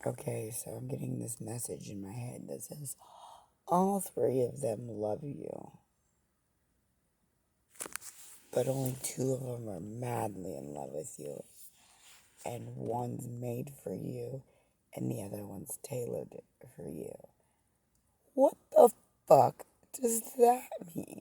Okay, so I'm getting this message in my head that says, all three of them love you, but only two of them are madly in love with you, and one's made for you, and the other one's tailored for you. What the fuck does that mean?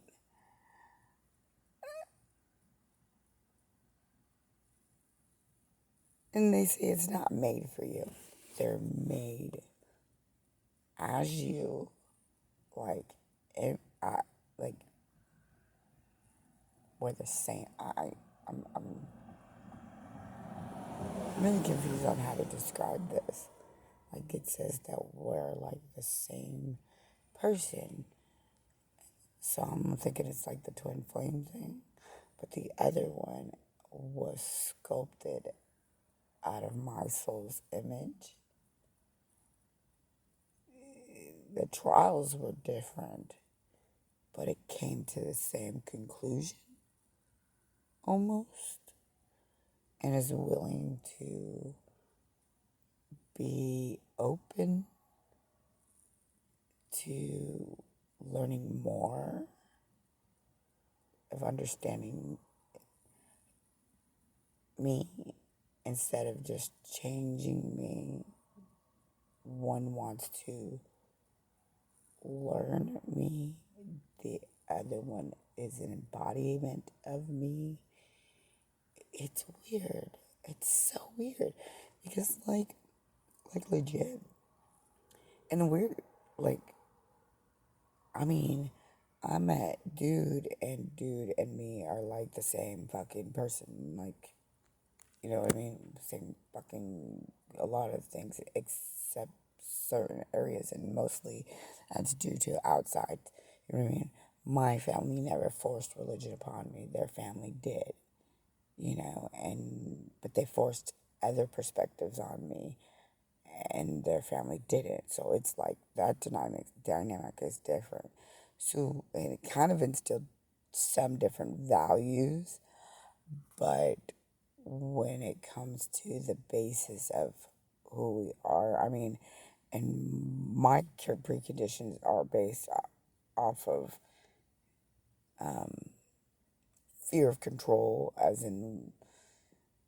And they say it's not made for you. They're made as you, like, like we're the same. I'm really confused on how to describe this. Like it says that we're like the same person. So I'm thinking it's like the twin flame thing. But the other one was sculpted out of my soul's image. The trials were different, but it came to the same conclusion almost. And is willing to be open to learning more, of understanding me instead of just changing me. One wants to learn me, the other one is an embodiment of me. It's weird. It's so weird because like legit and weird, like, I mean, I'm at dude and me are like the same fucking person. Like, you know what I mean? Same fucking, a lot of things except certain areas, and mostly that's due to outside. You know what I mean? My family never forced religion upon me. Their family did, you know, and but they forced other perspectives on me, and their family didn't. So it's like that dynamic is different. So and it kind of instilled some different values, but when it comes to the basis of who we are, I mean, and my preconditions are based off of um, fear of control, as in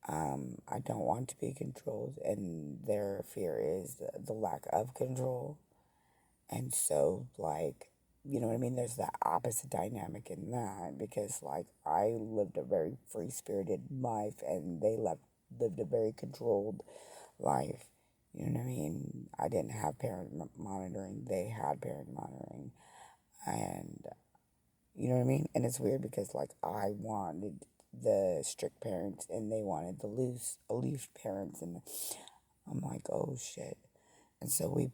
I don't want to be controlled, and their fear is the lack of control. And so, like, you know what I mean? There's that opposite dynamic in that because, like, I lived a very free spirited life and they lived a very controlled life. You know what I mean? I didn't have parent monitoring, they had parent monitoring. And you know what I mean? And it's weird because, like, I wanted the strict parents and they wanted the aloof parents. And I'm like, oh shit. And so we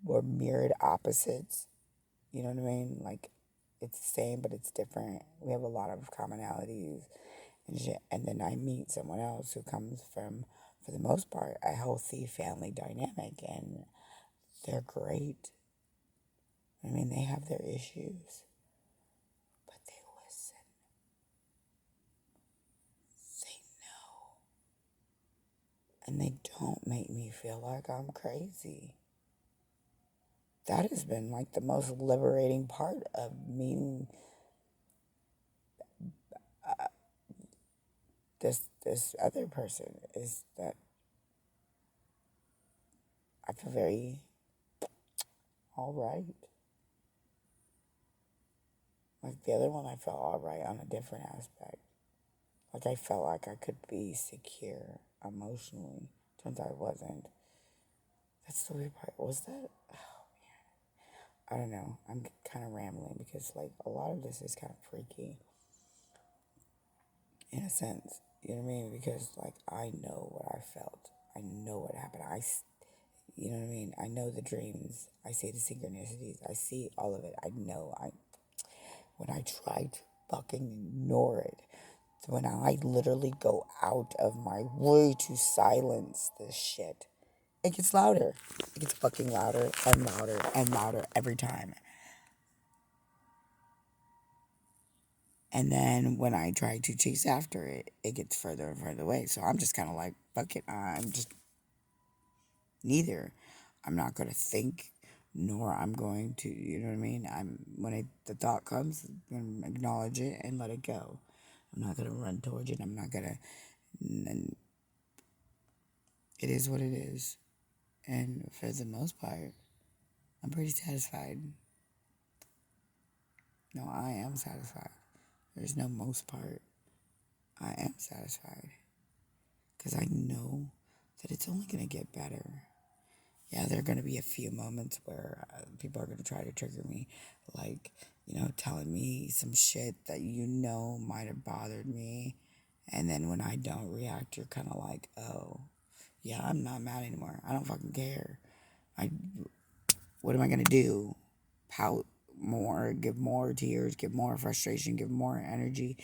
were mirrored opposites. You know what I mean? Like, it's the same, but it's different. We have a lot of commonalities and shit. And then I meet someone else who comes from, for the most part, a healthy family dynamic, and they're great. I mean, they have their issues, but they listen. They know, and they don't make me feel like I'm crazy. That has been like the most liberating part of meeting this other person, is that I feel very all right. Like the other one, I felt all right on a different aspect. Like I felt like I could be secure emotionally. Turns out I wasn't. That's the weird part. Was that? I don't know. I'm kind of rambling because like a lot of this is kind of freaky in a sense. You know what I mean? Because like I know what I felt. I know what happened. You know what I mean? I know the dreams. I see the synchronicities. I see all of it. I know. When I try to fucking ignore it, when I literally go out of my way to silence this shit, it gets louder. It gets fucking louder and louder and louder every time. And then when I try to chase after it, it gets further and further away. So I'm just kind of like, fuck it. I'm just Neither. I'm not going to think, nor I'm going to, you know what I mean? The thought comes, I'm going to acknowledge it and let it go. I'm not going to run towards it. I'm not going to, and it is what it is. And for the most part, I'm pretty satisfied. No, I am satisfied. There's no most part. I am satisfied. Because I know that it's only going to get better. Yeah, there are going to be a few moments where people are going to try to trigger me, like, telling me some shit that might have bothered me. And then when I don't react, you're kind of like, oh, yeah, I'm not mad anymore. I don't fucking care. I, what am I going to do? Pout more, give more tears, give more frustration, give more energy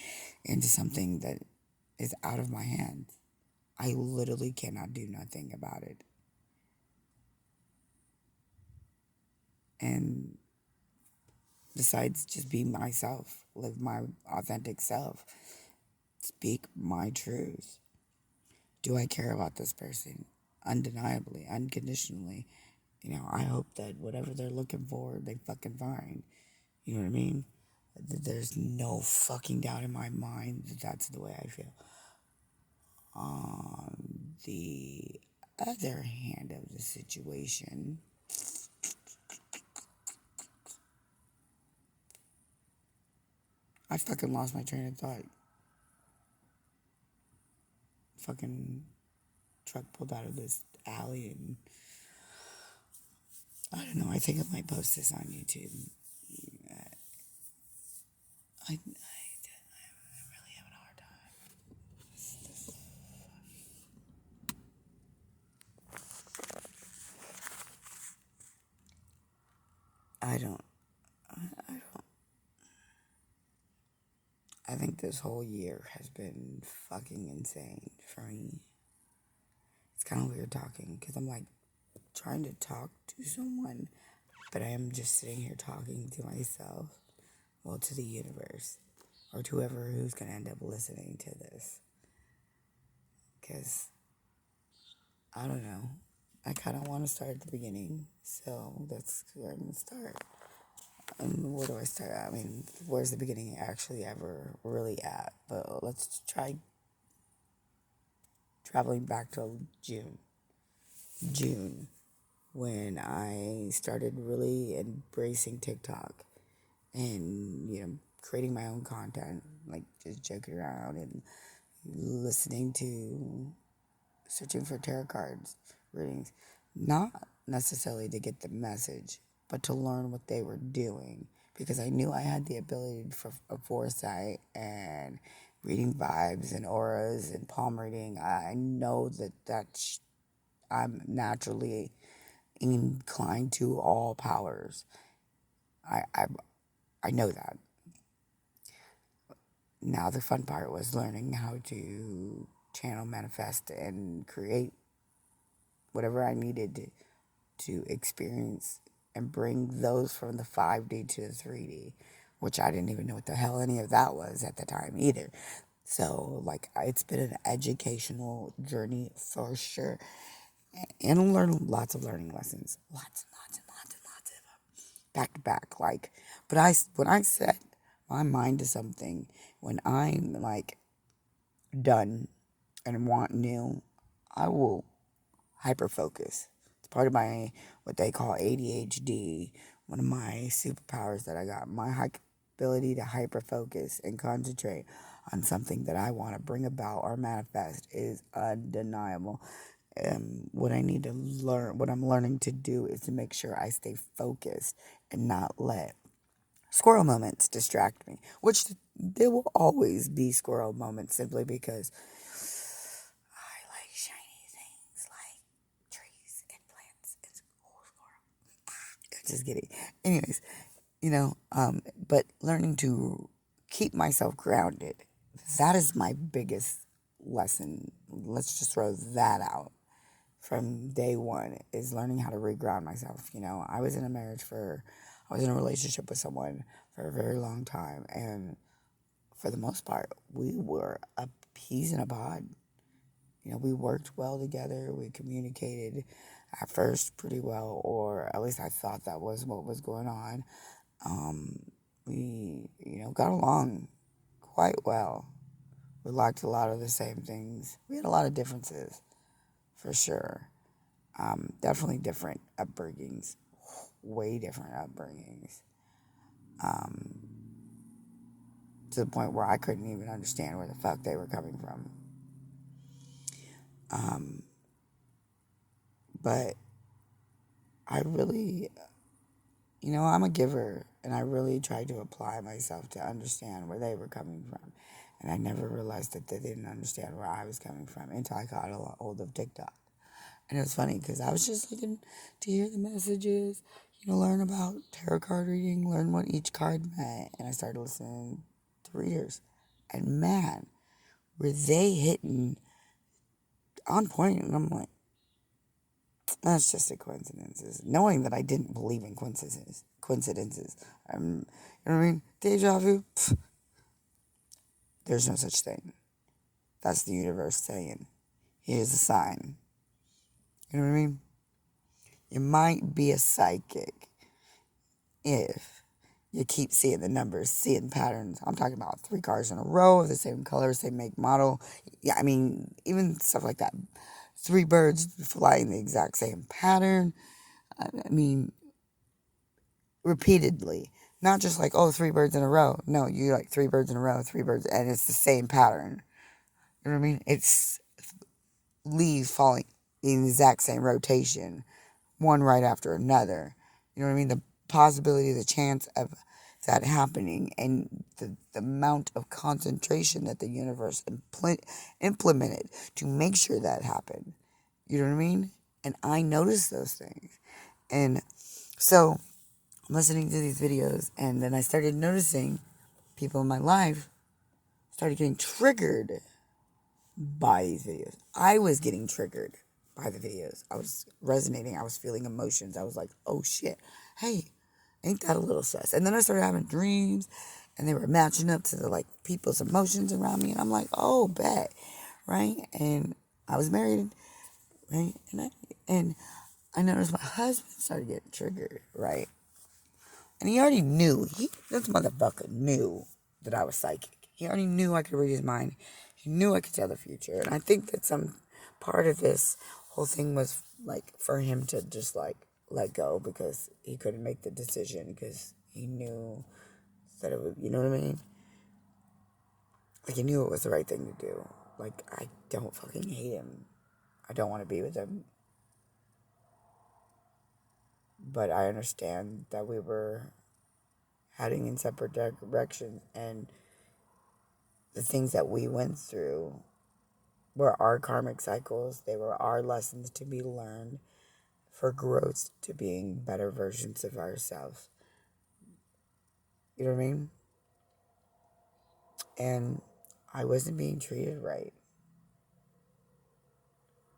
into something that is out of my hands. I literally cannot do nothing about it. And besides just be myself, live my authentic self, speak my truth. Do I care about this person? Undeniably, unconditionally. I hope that whatever they're looking for, they fucking find. You know what I mean? There's no fucking doubt in my mind that that's the way I feel. On the other hand of the situation, I fucking lost my train of thought. Fucking truck pulled out of this alley, and I don't know. I think I might post this on YouTube. I'm really having a hard time. I don't. I don't. I think this whole year has been fucking insane for me. It's kind of weird talking because I'm like trying to talk to someone, but I am just sitting here talking to myself, well, to the universe, or to whoever who's going to end up listening to this. Because, I don't know, I kind of want to start at the beginning, so that's where I'm going to start. Where do I start? I mean, where's the beginning actually ever really at? But let's try traveling back to June. June, when I started really embracing TikTok and, creating my own content, like just joking around and listening to, searching for tarot cards readings, not necessarily to get the message, but to learn what they were doing, because I knew I had the ability for a foresight and reading vibes and auras and palm reading. I know that I'm naturally inclined to all powers. I, I I know that. Now the fun part was learning how to channel, manifest, and create whatever I needed to experience and bring those from the 5D to the 3D, which I didn't even know what the hell any of that was at the time either. So, like, it's been an educational journey for sure. And learn lots of learning lessons. Lots and lots and lots and lots of them. Back to back. Like, but when I set my mind to something, when I'm like done and want new, I will hyper focus. It's part of my what they call ADHD. One of my superpowers that I got. My ability to hyper focus and concentrate on something that I want to bring about or manifest is undeniable. What I need to learn, what I'm learning to do, is to make sure I stay focused and not let squirrel moments distract me. Which there will always be squirrel moments, simply because I like shiny things like trees and plants and squirrel. Just kidding. Anyways, but learning to keep myself grounded, that is my biggest lesson. Let's just throw that out from day one, is learning how to reground myself. I was in a relationship with someone for a very long time, and for the most part, we were a peas in a pod. We worked well together. We communicated at first pretty well, or at least I thought that was what was going on. We, got along quite well. We liked a lot of the same things. We had a lot of differences, for sure. Definitely different upbringings, way different upbringings, to the point where I couldn't even understand where the fuck they were coming from. But I really, I'm a giver, and I really tried to apply myself to understand where they were coming from. And I never realized that they didn't understand where I was coming from until I got a hold of TikTok. And it was funny because I was just looking to hear the messages, learn about tarot card reading, learn what each card meant. And I started listening to readers. And man, were they hitting on point. And I'm like, that's just a coincidence. Knowing that I didn't believe in coincidences. You know what I mean? Deja vu. Pfft, there's no such thing. That's the universe saying, here's a sign. You know what I mean? You might be a psychic if you keep seeing the numbers, seeing patterns. I'm talking about 3 cars in a row of the same color, same make, model. Yeah, I mean, even stuff like that. 3 birds flying the exact same pattern. I mean, repeatedly. Not just like, 3 birds in a row. No, you like 3 birds in a row, 3 birds, and it's the same pattern. You know what I mean? It's leaves falling in the exact same rotation, one right after another. You know what I mean? The possibility, the chance of that happening, and the amount of concentration that the universe implemented to make sure that happened. You know what I mean? And I noticed those things. And so I'm listening to these videos, and then I started noticing people in my life started getting triggered by these videos. I was getting triggered by the videos. I was resonating. I was feeling emotions. I was like, oh shit, hey, ain't that a little sus? And then I started having dreams, and they were matching up to the like people's emotions around me, and I'm like, oh, bet, right? And I was married, right? And I noticed my husband started getting triggered, right? And he already knew. This motherfucker knew that I was psychic. He already knew I could read his mind. He knew I could tell the future. And I think that some part of this whole thing was like for him to just like let go because he couldn't make the decision because he knew that it would, you know what I mean? Like he knew it was the right thing to do. Like I don't fucking hate him. I don't want to be with him. But I understand that we were heading in separate directions, and the things that we went through were our karmic cycles. They were our lessons to be learned for growth to being better versions of ourselves. You know what I mean? And I wasn't being treated right.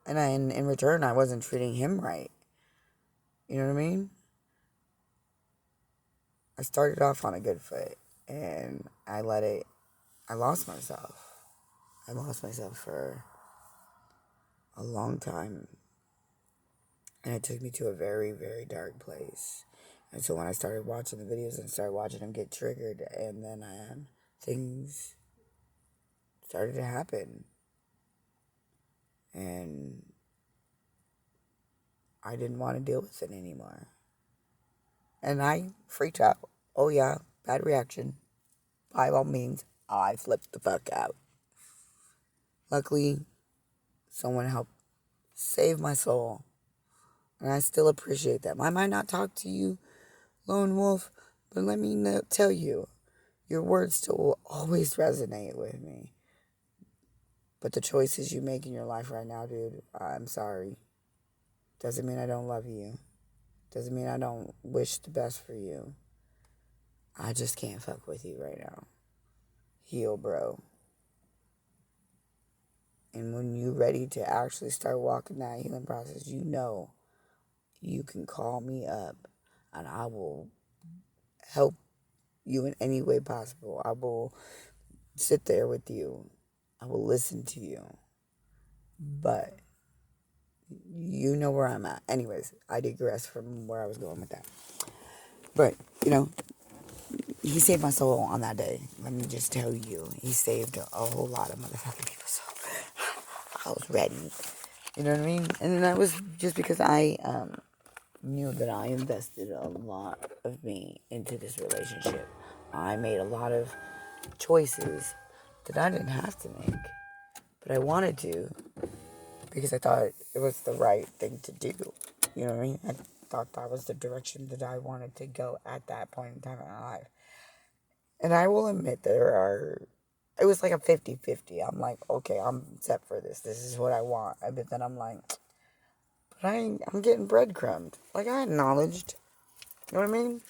And in return, I wasn't treating him right. You know what I mean? I started off on a good foot, and I lost myself. I lost myself for a long time. And it took me to a very, very dark place. And so when I started watching the videos and started watching them get triggered, and then things started to happen. And I didn't want to deal with it anymore. And I freaked out. Oh yeah, bad reaction. By all means, I flipped the fuck out. Luckily, someone helped save my soul. And I still appreciate that. I might not talk to you, Lone Wolf, but let me tell you, your words still will always resonate with me. But the choices you make in your life right now, dude, I'm sorry. Doesn't mean I don't love you. Doesn't mean I don't wish the best for you. I just can't fuck with you right now. Heal, bro. And when you're ready to actually start walking that healing process, you can call me up and I will help you in any way possible. I will sit there with you. I will listen to you. But you know where I'm at. Anyways, I digress from where I was going with that. But, he saved my soul on that day. Let me just tell you, he saved a whole lot of motherfucking people. So I was ready. You know what I mean? And then that was just because I knew that I invested a lot of me into this relationship. I made a lot of choices that I didn't have to make, but I wanted to because I thought it was the right thing to do. You know what I mean? I thought that was the direction that I wanted to go at that point in time in my life. And I will admit it was like a 50-50. I'm like, okay, I'm set for this. This is what I want. But then I'm like, but I'm getting breadcrumbed. Like, I acknowledged. You know what I mean?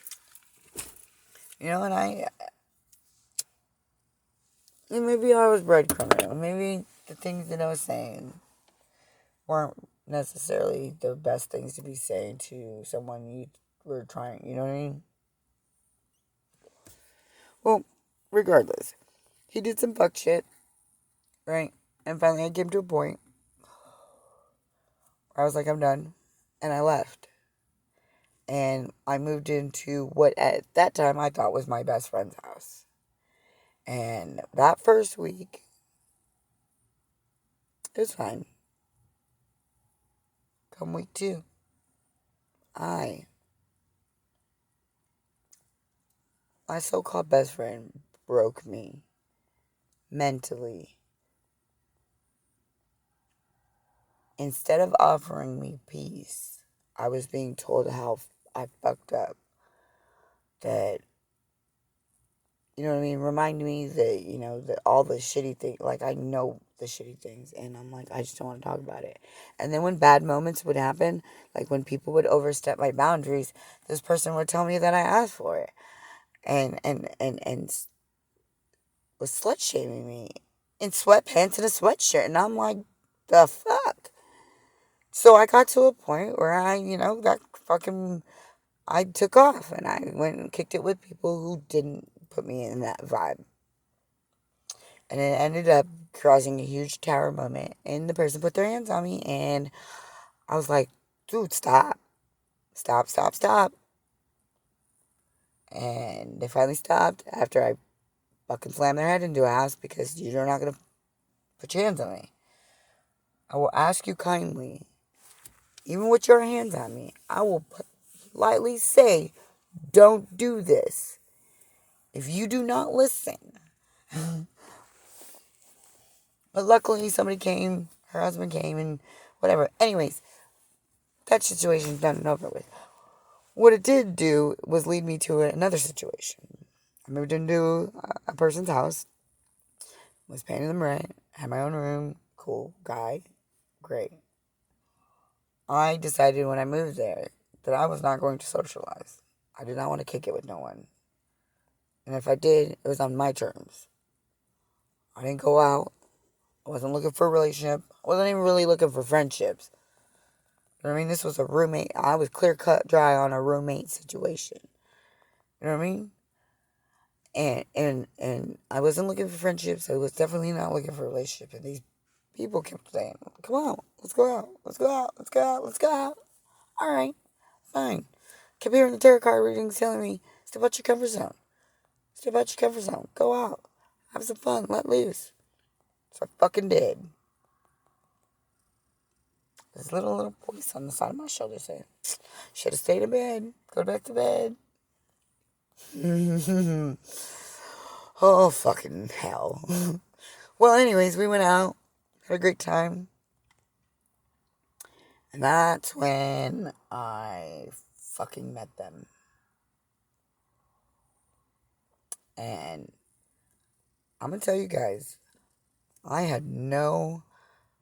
And maybe I was breadcrumbing. Maybe the things that I was saying weren't necessarily the best things to be saying to someone you were trying, you know what I mean? Well, regardless, he did some fuck shit, right? And finally I came to a point where I was like, I'm done. And I left. And I moved into what at that time I thought was my best friend's house. And that first week, it was fine. Come week 2, I, my so-called best friend, broke me mentally. Instead of offering me peace, I was being told how I fucked up. That, you know what I mean? Remind me that, that all the shitty things, like I know the shitty things, and I'm like, I just don't want to talk about it. And then when bad moments would happen, like when people would overstep my boundaries, this person would tell me that I asked for it. And was slut shaming me in sweatpants and a sweatshirt. And I'm like, the fuck? So I got to a point where that fucking, I took off and I went and kicked it with people who didn't put me in that vibe. And it ended up causing a huge tower moment. And the person put their hands on me and I was like, dude, stop. Stop, stop, stop. And they finally stopped after I fucking slammed their head into a house because you're not going to put your hands on me. I will ask you kindly, even with your hands on me, I will politely say, don't do this. If you do not listen. But luckily somebody came, her husband came and whatever. Anyways, that situation's done and over with. What it did do was lead me to another situation. I moved into a person's house, was paying them rent, had my own room, cool guy, great. I decided when I moved there that I was not going to socialize. I did not want to kick it with no one. And if I did, it was on my terms. I didn't go out. I wasn't looking for a relationship. I wasn't even really looking for friendships. You know what I mean? This was a roommate. I was clear cut dry on a roommate situation. You know what I mean? And I wasn't looking for friendships. I was definitely not looking for a relationship. And these people kept saying, come on, let's go out. Let's go out. Let's go out. Let's go out. All right, fine. Kept hearing the tarot card readings telling me, step out your comfort zone. Step out your comfort zone. Go out. Have some fun. Let loose. So I fucking did. This little voice on the side of my shoulder said, should have stayed in bed. Go back to bed. Oh, fucking hell. Well, anyways, we went out. Had a great time. And that's when I fucking met them. And I'm going to tell you guys, I had no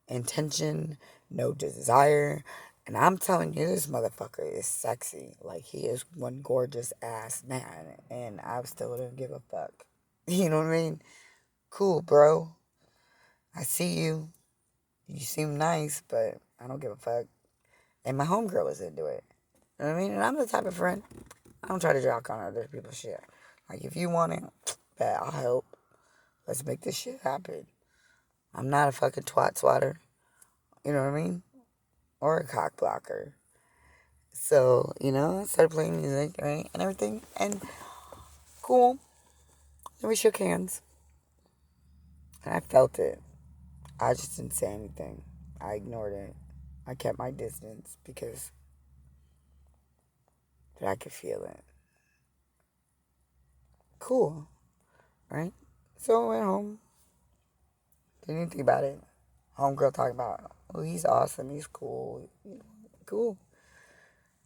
intention, no desire. And I'm telling you, this motherfucker is sexy. Like, he is one gorgeous ass man. And I still don't give a fuck. You know what I mean? Cool, bro. I see you. You seem nice, but I don't give a fuck. And my homegirl was into it. You know what I mean? And I'm the type of friend, I don't try to jock on other people's shit. Like, if you want it, bet I'll help. Let's make this shit happen. I'm not a fucking twat swatter. You know what I mean? Or a cock blocker. So, I started playing music, right? And everything. And cool. Then we shook hands. And I felt it. I just didn't say anything. I ignored it. I kept my distance because I could feel it. Cool. Right? So I went home. Didn't even think about it. Homegirl talking about, oh, he's awesome. He's cool. Cool.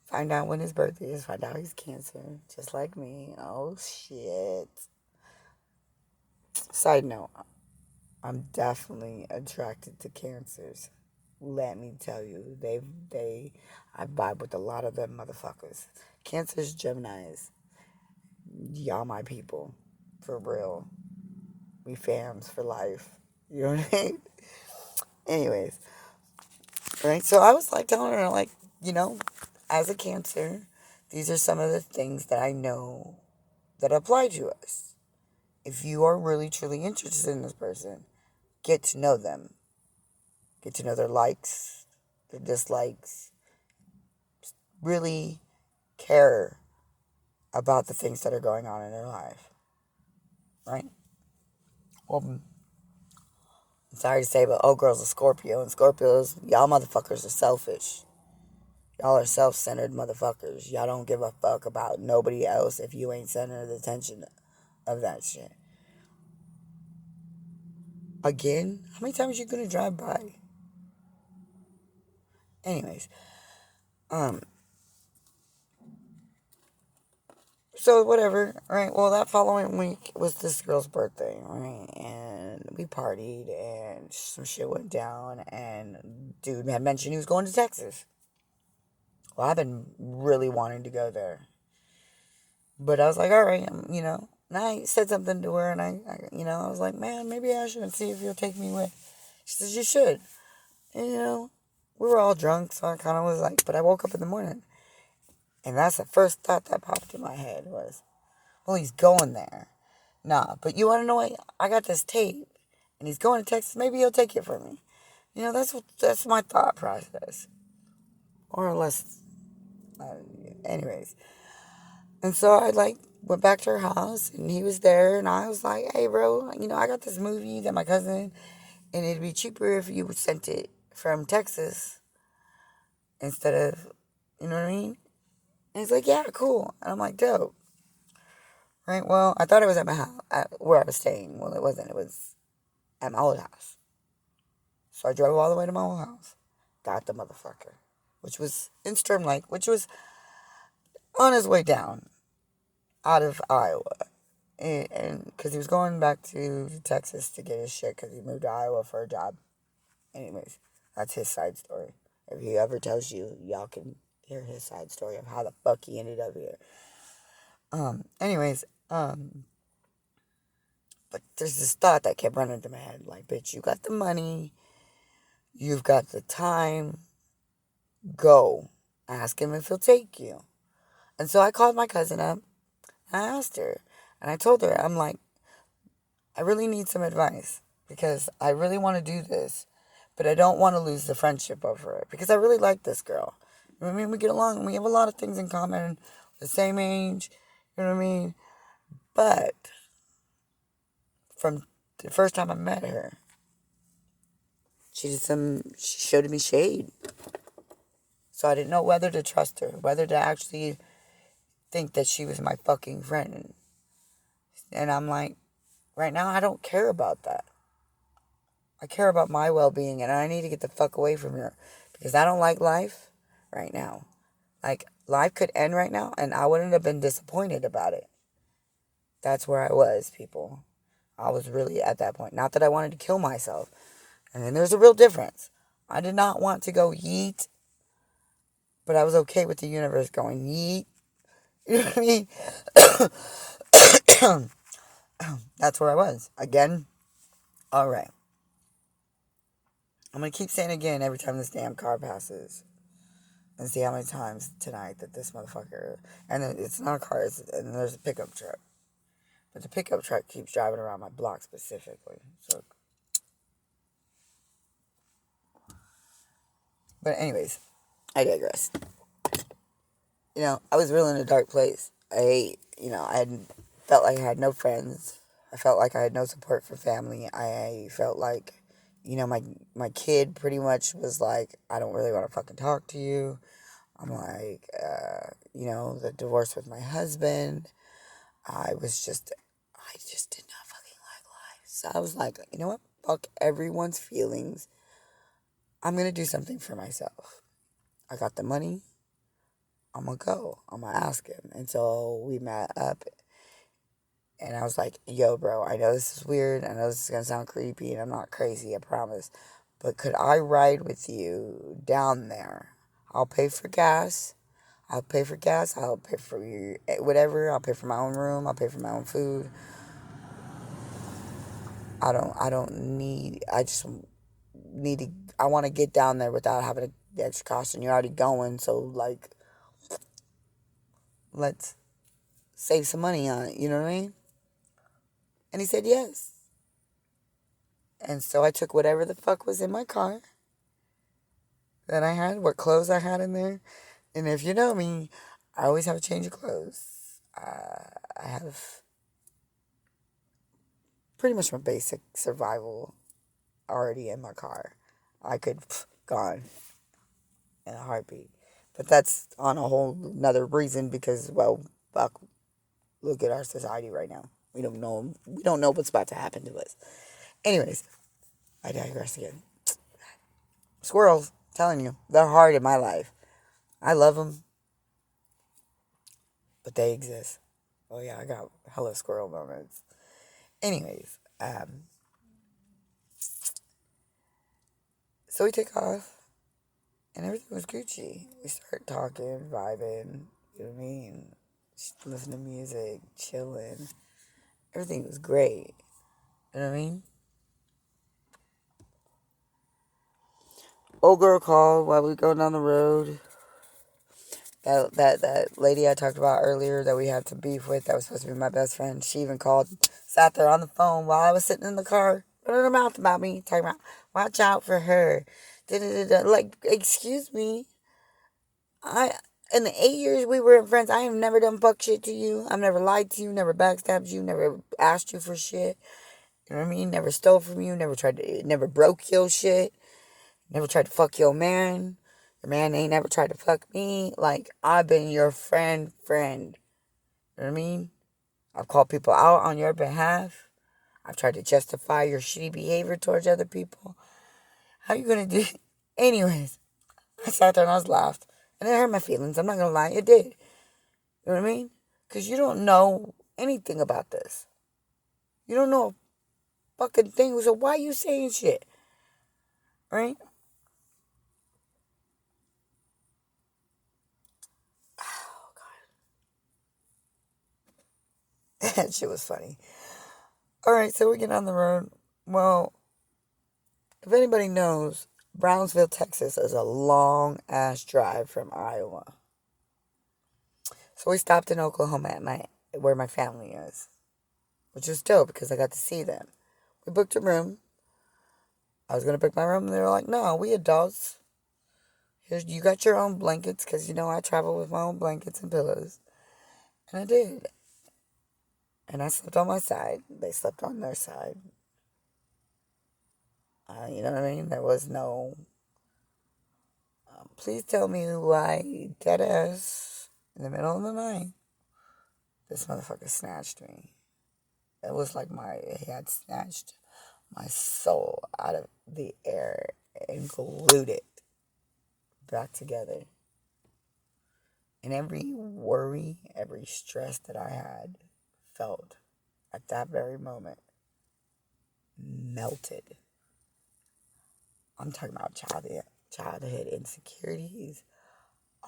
Find out when his birthday is. Find out he's Cancer. Just like me. Oh, shit. Side note, I'm definitely attracted to Cancers. Let me tell you, I vibe with a lot of them motherfuckers. Cancers, Geminis, y'all my people, for real. We fams for life. You know what I mean? Anyways, right? So I was like telling her, like, as a Cancer, these are some of the things that I know that apply to us. If you are really truly interested in this person, get to know them. Get to know their likes, their dislikes. Really care about the things that are going on in their life. Right? Well, I'm sorry to say, but girl's a Scorpio, and Scorpios, y'all motherfuckers are selfish. Y'all are self-centered motherfuckers. Y'all don't give a fuck about nobody else if you ain't center the attention of that shit. Again, how many times you gonna drive by? Anyways, so whatever, right? Well, that following week was this girl's birthday, right? And we partied, and some shit went down, and dude had mentioned he was going to Texas. Well, I've been really wanting to go there, but I was like, all right, And I said something to her, and I was like, man, maybe I should see if you'll take me with. She says you should, and we were all drunk, so I kind of was like, but I woke up in the morning, and that's the first thought that popped in my head was, well, he's going there. Nah, but you want to know what? I got this tape, and he's going to Texas. Maybe he'll take it from me. That's my thought process. Or less. Anyways. And so I, went back to her house, and he was there, and I was like, hey, bro, I got this movie that my cousin, and it'd be cheaper if you sent it from Texas instead of, you know what I mean? And he's like, yeah, cool. And I'm like, dope. Right? Well, I thought it was at my house, where I was staying. Well, it wasn't. It was at my old house. So I drove all the way to my old house. Got the motherfucker. Which was in Sturm Lake, which was on his way down out of Iowa. And because he was going back to Texas to get his shit because he moved to Iowa for a job. Anyways, that's his side story. If he ever tells you, y'all can hear his side story of how the fuck he ended up here. Anyways, but there's this thought that kept running through my head. Like, bitch, you got the money. You've got the time. Go. Ask him if he'll take you. And so I called my cousin up. And I asked her. And I told her, I'm like, I really need some advice. Because I really want to do this. But I don't want to lose the friendship over it. Because I really like this girl. I mean, we get along. We have a lot of things in common. The same age. You know what I mean? But from the first time I met her, she showed me shade. So I didn't know whether to trust her, whether to actually think that she was my fucking friend. And I'm like, right now I don't care about that. I care about my well-being, and I need to get the fuck away from her because I don't like life right now. Like, life could end right now, and I wouldn't have been disappointed about it. That's where I was, people. I was really at that point. Not that I wanted to kill myself. And then there's a real difference. I did not want to go yeet, but I was okay with the universe going yeet. You know what I mean? That's where I was. Again, all right. I'm going to keep saying again every time this damn car passes. And see how many times tonight that this motherfucker... And it's not a car, and there's a pickup truck. But the pickup truck keeps driving around my block specifically. So But anyways, I digress. I was real in a dark place. I had felt like I had no friends. I felt like I had no support for family. I felt like, my kid pretty much was like, I don't really want to fucking talk to you. I'm like, the divorce with my husband. I just did not fucking like life. So I was like, you know what? Fuck everyone's feelings. I'm going to do something for myself. I got the money. I'm going to go. I'm going to ask him. And so we met up and I was like, yo, bro, I know this is weird. I know this is going to sound creepy and I'm not crazy, I promise. But could I ride with you down there? I'll pay for gas. I'll pay for gas. I'll pay for your whatever. I'll pay for my own room. I'll pay for my own food. I don't need, I just need to, I want to get down there without having the extra cost. And you're already going. So, like, let's save some money on it. You know what I mean? And he said yes. And so I took whatever the fuck was in my car that I had, what clothes I had in there. And if you know me, I always have a change of clothes. I have pretty much my basic survival already in my car. I could gone in a heartbeat. But that's on a whole another reason because, well, fuck, look at our society right now. We don't know. We don't know what's about to happen to us. Anyways, I digress again. Squirrels, telling you, they're hard in my life. I love them, but they exist. Oh yeah, I got hella squirrel moments. Anyways, so we take off, and everything was Gucci. We start talking, vibing. You know what I mean? Just listening to music, chilling. Everything was great. You know what I mean? Old girl called while we go down the road. That lady I talked about earlier that we had some beef with that was supposed to be my best friend. She even called, sat there on the phone while I was sitting in the car, running her mouth about me, talking about watch out for her. Da-da-da-da. Like, excuse me. I in the 8 years we were friends, I have never done fuck shit to you. I've never lied to you, never backstabbed you, never asked you for shit. You know what I mean? Never stole from you, never broke your shit. Never tried to fuck your man. Your man ain't never tried to fuck me. Like, I've been your friend. You know what I mean? I've called people out on your behalf. I've tried to justify your shitty behavior towards other people. How you gonna do? Anyways, I sat there and I was laughed. And it hurt my feelings. I'm not gonna lie. It did. You know what I mean? Because you don't know anything about this. You don't know a fucking thing. So why are you saying shit? Right? Oh, God. That shit was funny. Alright, so we get on the road. Well, if anybody knows, Brownsville, Texas is a long ass drive from Iowa. So we stopped in Oklahoma at where my family is, which was dope because I got to see them. We booked a room. I was gonna book my room, and they were like, "No, we adults. You got your own blankets because I travel with my own blankets and pillows." And I did. And I slept on my side. They slept on their side. You know what I mean? There was no. Please tell me why dead ass in the middle of the night this motherfucker snatched me. It was like he had snatched my soul out of the air and glued it back together. And every worry, every stress that I had felt at that very moment melted. I'm talking about childhood insecurities.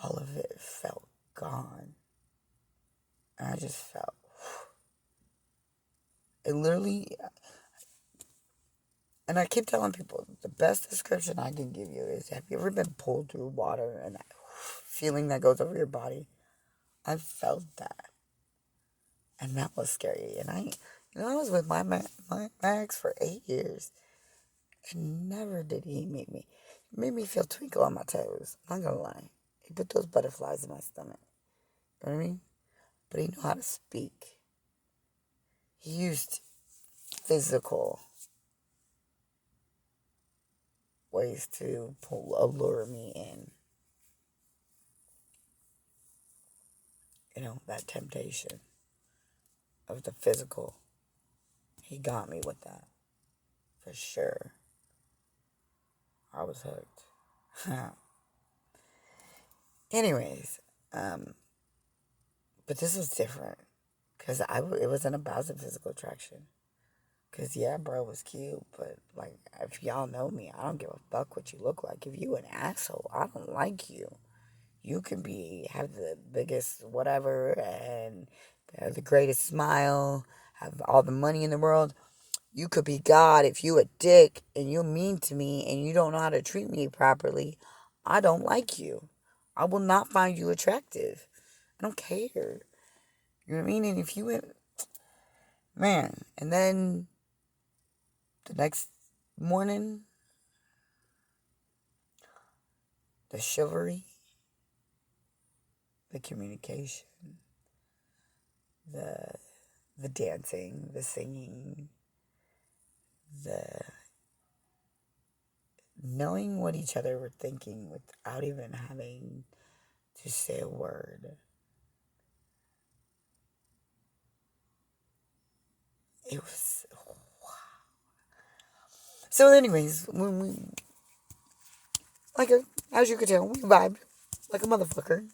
All of it felt gone. And I just felt, it literally, and I keep telling people, the best description I can give you is, have you ever been pulled through water and that feeling that goes over your body? I felt that. And that was scary. And I was with my ex for 8 years. And never did he make me. It made me feel twinkle on my toes. I'm not gonna lie. He put those butterflies in my stomach. You know what I mean? But he knew how to speak. He used physical ways to allure me in. You know, that temptation of the physical. He got me with that. For sure. I was hooked. Anyways, but this was different. Because it wasn't about the physical attraction. Because, yeah, bro was cute. But, like, if y'all know me, I don't give a fuck what you look like. If you an asshole, I don't like you. You can have the biggest whatever and the greatest smile, have all the money in the world. You could be God. If you a dick and you're mean to me and you don't know how to treat me properly, I don't like you. I will not find you attractive. I don't care. You know what I mean? And if you went, man, and then the next morning, the chivalry, the communication, the the dancing, the singing, the knowing what each other were thinking without even having to say a word. It was wow. So, anyways, when we as you could tell, we vibed like a motherfucker.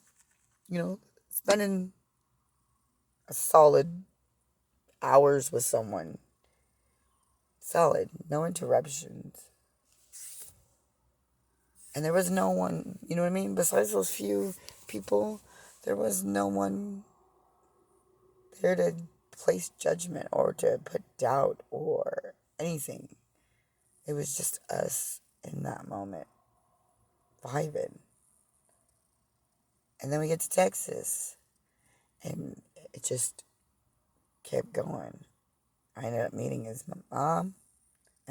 You know, spending a solid hours with someone. Solid, no interruptions. And there was no one, you know what I mean? Besides those few people, there was no one there to place judgment or to put doubt or anything. It was just us in that moment, vibing. And then we get to Texas, and it just kept going. I ended up meeting his mom,